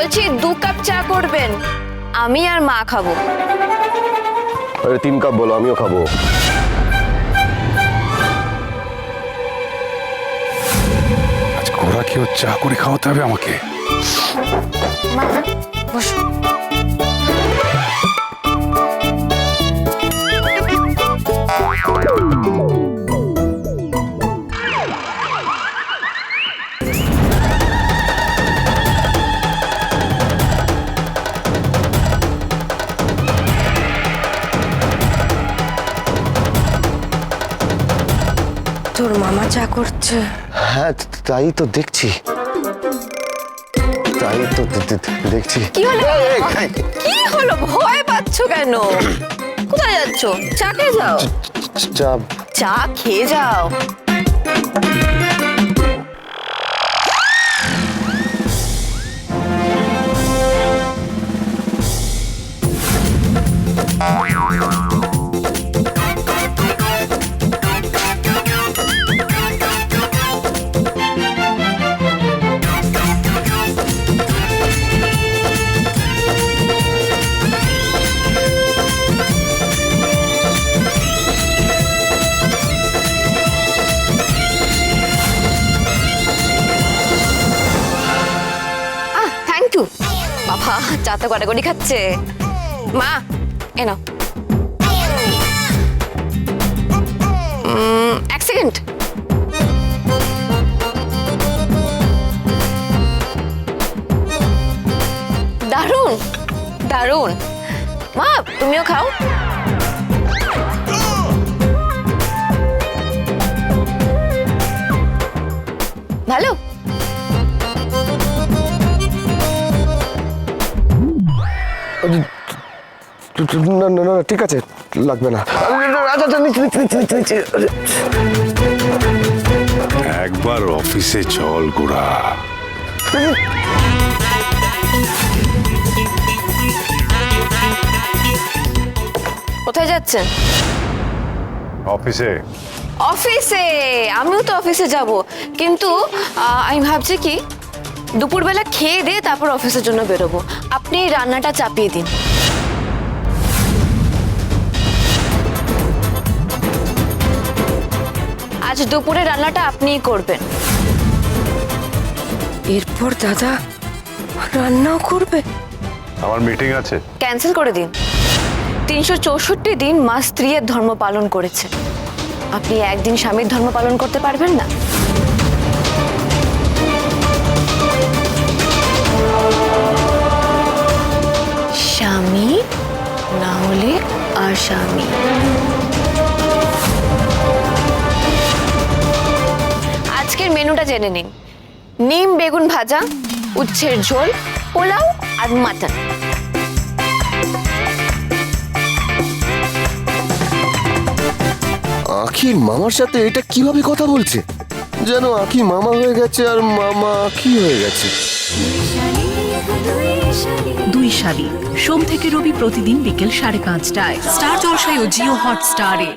বলছি 2 কাপ চা করবেন, আমি আর মা খাবো। আরে 3 কাপ বলো, আমিও খাবো। আজকে ওরা কেউ চা করে খাওয়াতে হবে আমাকে। মা বসো। তোর মামা চা করছে। হ্যাঁ, তাই তো দেখছি। কি হলো? কি হলো, ভয় পাচ্ছ কেন? কোথায় যাচ্ছ? চা খেয়ে যাও। চা খেয়ে যাও। Thank you. বাবা চা তো গড়াগড়ি খাচ্ছে। মা এ নাও। 1 সেকেন্ড। দারুণ দারুণ। মা তুমিও খাও। ভালো। না না না, ঠিক আছে, লাগবে না। একবার অফিসে চল গোড়া। কোথায় যাচ্ছেন? অফিসে। অফিসে? আমিও তো অফিসে যাব, কিন্তু আমি ভাবছি কি দুপুরবেলা খেয়ে দিয়ে তারপর অফিসের জন্য বেরোবো। আপনি রান্নাটা চাপিয়ে দিন। আজ দুপুরে রান্নাটা আপনিই করবেন। এরপর দাদা রান্নাও করবে? আমার মিটিং আছে। ক্যান্সেল করে দিন। 364 দিন মা স্ত্রীর ধর্ম পালন করেছে, আপনি একদিন স্বামীর ধর্ম পালন করতে পারবেন না? স্বামী না হলে আসামি। আজকের মেনুটা জেনে নিন। নিম বেগুন ভাজা, উচ্ছের ঝোল, পোলাও আর মাটন। আখির মামার সাথে এটা কিভাবে কথা বলছে? যেন আখি মামা হয়ে গেছে আর মামা আখি হয়ে গেছে। দুই শালি সোম থেকে রবি প্রতিদিন বিকেল 5:30টায় স্টার জলসায় ও জিও হটস্টারে।